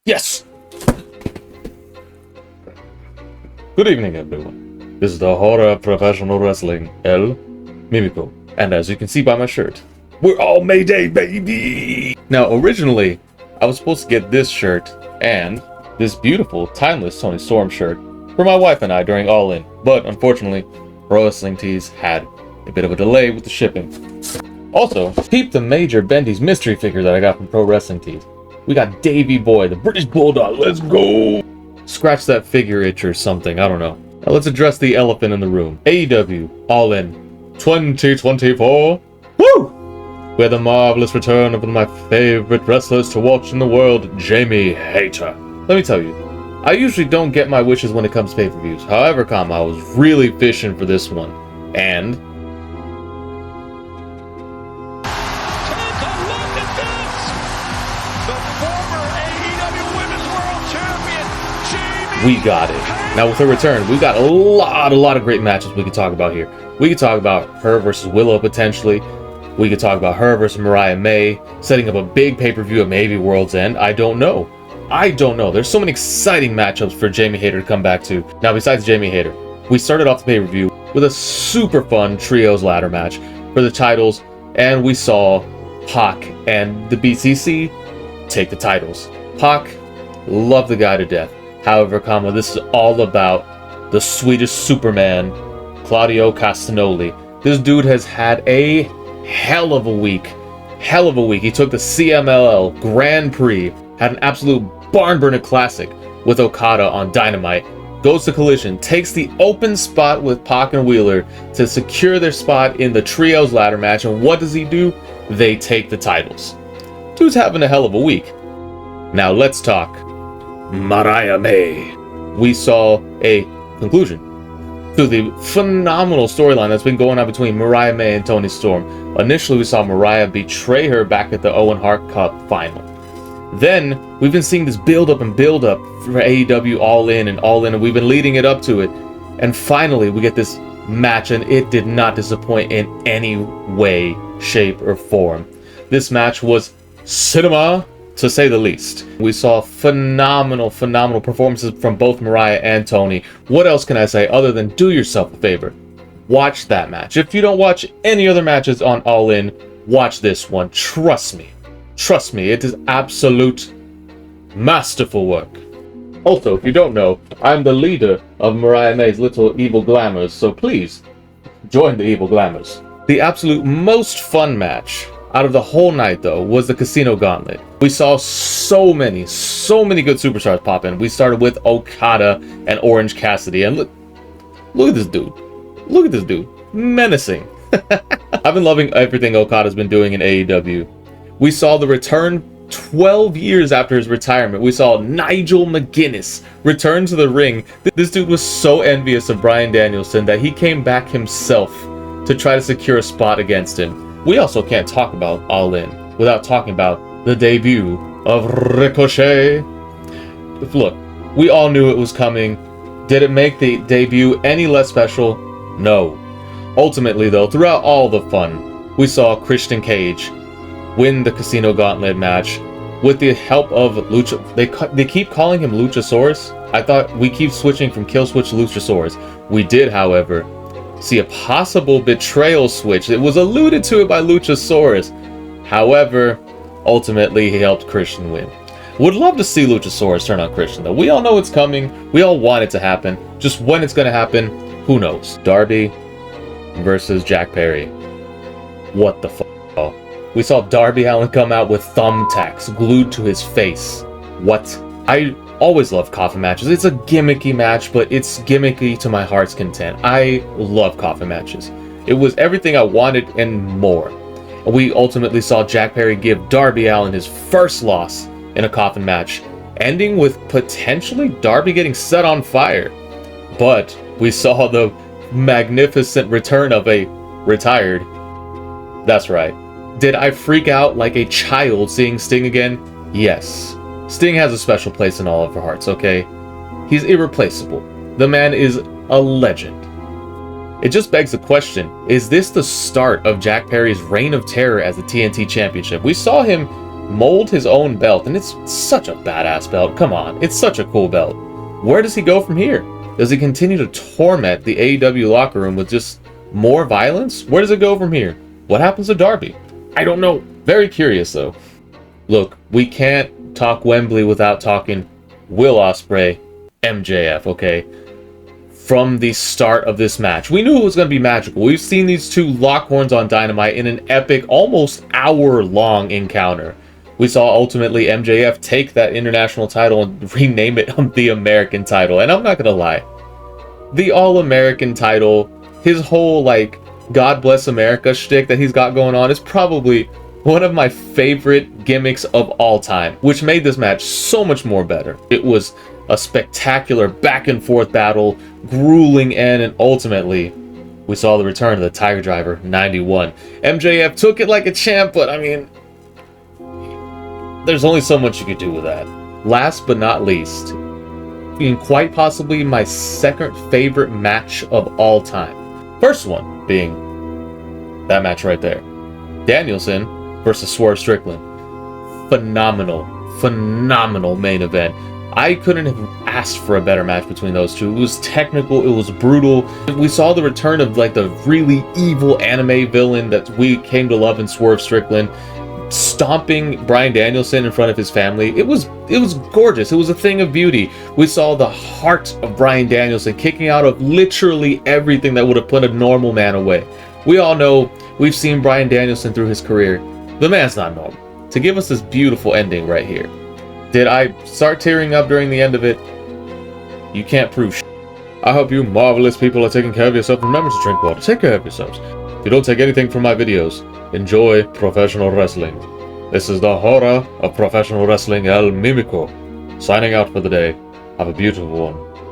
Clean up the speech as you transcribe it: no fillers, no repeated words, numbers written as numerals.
Yes! Good evening, everyone. This is the Horror of Professional Wrestling, El Mimico. And as you can see by my shirt, we're all Mayday, baby! Now, originally, I was supposed to get this shirt and this beautiful, timeless Tony Storm shirt for my wife and I during All In. But unfortunately, Pro Wrestling Tees had a bit of a delay with the shipping. Also, peep the Major Bendy's mystery figure that I got from Pro Wrestling Tees. We got Davey Boy, the British Bulldog, let's go! Scratch that figure itch or something, I don't know. Now let's address the elephant in the room. AEW All In 2024. Woo! We had the marvelous return of one of my favorite wrestlers to watch in the world, Jamie Hayter. Let me tell you, I usually don't get my wishes when it comes to pay-per-views. However, I was really fishing for this one. And take a look at this! The former AEW Women's World Champion, Jamie we got it. Now with her return, we got a lot of great matches we could talk about here. We could talk about her versus Willow potentially. We could talk about her versus Mariah May, setting up a big pay-per-view at maybe World's End. I don't know. There's so many exciting matchups for Jamie Hayter to come back to. Now, besides Jamie Hayter, we started off the pay-per-view with a super fun trios ladder match for the titles, and we saw Pac and the BCC take the titles. Pac, love the guy to death. However, this is all about the Swedish Superman, Claudio Castagnoli. This dude has had a hell of a week. He took the CMLL Grand Prix, had an absolute barn burner classic with Okada on Dynamite, goes to Collision, takes the open spot with Pac and Wheeler to secure their spot in the trios ladder match, and what does he do? They take the titles. Dude's having a hell of a week. Now let's talk Mariah May. We saw a conclusion to the phenomenal storyline that's been going on between Mariah May and Toni Storm. Initially, we saw Mariah betray her back at the Owen Hart Cup final. Then, we've been seeing this build-up for AEW All In, and we've been leading it up to it. And finally, we get this match, and it did not disappoint in any way, shape, or form. This match was cinema, to say the least. We saw phenomenal performances from both Mariah and Toni. What else can I say other than do yourself a favor? Watch that match. If you don't watch any other matches on All In, watch this one. Trust me, it is absolute masterful work. Also, if you don't know, I'm the leader of Mariah May's Little Evil Glamours, so please, join the Evil Glamours. The absolute most fun match out of the whole night, though, was the Casino Gauntlet. We saw so many good superstars pop in. We started with Okada and Orange Cassidy, and look at this dude. Menacing. I've been loving everything Okada's been doing in AEW. We saw the return 12 years after his retirement. We saw Nigel McGuinness return to the ring. This dude was so envious of Bryan Danielson that he came back himself to try to secure a spot against him. We also can't talk about All In without talking about the debut of Ricochet. Look, we all knew it was coming. Did it make the debut any less special? No. Ultimately, though, throughout all the fun, we saw Christian Cage win the Casino Gauntlet match with the help of Lucha. They keep calling him Luchasaurus. I thought we keep switching from Killswitch to Luchasaurus. We did, however, see a possible betrayal switch. It was alluded to it by Luchasaurus. However, ultimately he helped Christian win. Would love to see Luchasaurus turn on Christian, though. We all know it's coming. We all want it to happen. Just when it's going to happen, who knows? Darby versus Jack Perry. What the fuck? We saw Darby Allin come out with thumbtacks glued to his face. What? I always love coffin matches. It's a gimmicky match, but it's gimmicky to my heart's content. I love coffin matches. It was everything I wanted and more. We ultimately saw Jack Perry give Darby Allin his first loss in a coffin match, ending with potentially Darby getting set on fire. But we saw the magnificent return of a retired. That's right. Did I freak out like a child seeing Sting again? Yes. Sting has a special place in all of our hearts, okay? He's irreplaceable. The man is a legend. It just begs the question, is this the start of Jack Perry's reign of terror as the TNT Championship? We saw him mold his own belt, and it's such a badass belt. Come on, it's such a cool belt. Where does he go from here? Does he continue to torment the AEW locker room with just more violence? Where does it go from here? What happens to Darby? I don't know. Very curious, though. Look, we can't talk Wembley without talking Will Ospreay, MJF, okay? From the start of this match, we knew it was going to be magical. We've seen these two lock horns on Dynamite in an epic, almost hour-long encounter. We saw ultimately MJF take that international title and rename it the American title. And I'm not going to lie, the All-American title, his whole, like, God Bless America shtick that he's got going on is probably one of my favorite gimmicks of all time, which made this match so much more better. It was a spectacular back-and-forth battle, grueling end, and ultimately, we saw the return of the Tiger Driver 91. MJF took it like a champ, but I mean, there's only so much you could do with that. Last but not least, being quite possibly my second favorite match of all time. First one being that match right there. Danielson versus Swerve Strickland. Phenomenal main event. I couldn't have asked for a better match between those two. It was technical, it was brutal. We saw the return of like the really evil anime villain that we came to love in Swerve Strickland, stomping Bryan Danielson in front of his family. It was gorgeous. It was a thing of beauty. We saw the heart of Bryan Danielson kicking out of literally everything that would have put a normal man away. We all know, we've seen Bryan Danielson through his career. The man's not normal. To give us this beautiful ending right here. Did I start tearing up during the end of it? You can't prove shit. I hope you marvelous people are taking care of yourself. Remember to drink water. Take care of yourselves. If you don't take anything from my videos, enjoy professional wrestling. This is the horror of professional wrestling, El Mimico. Signing out for the day. Have a beautiful one.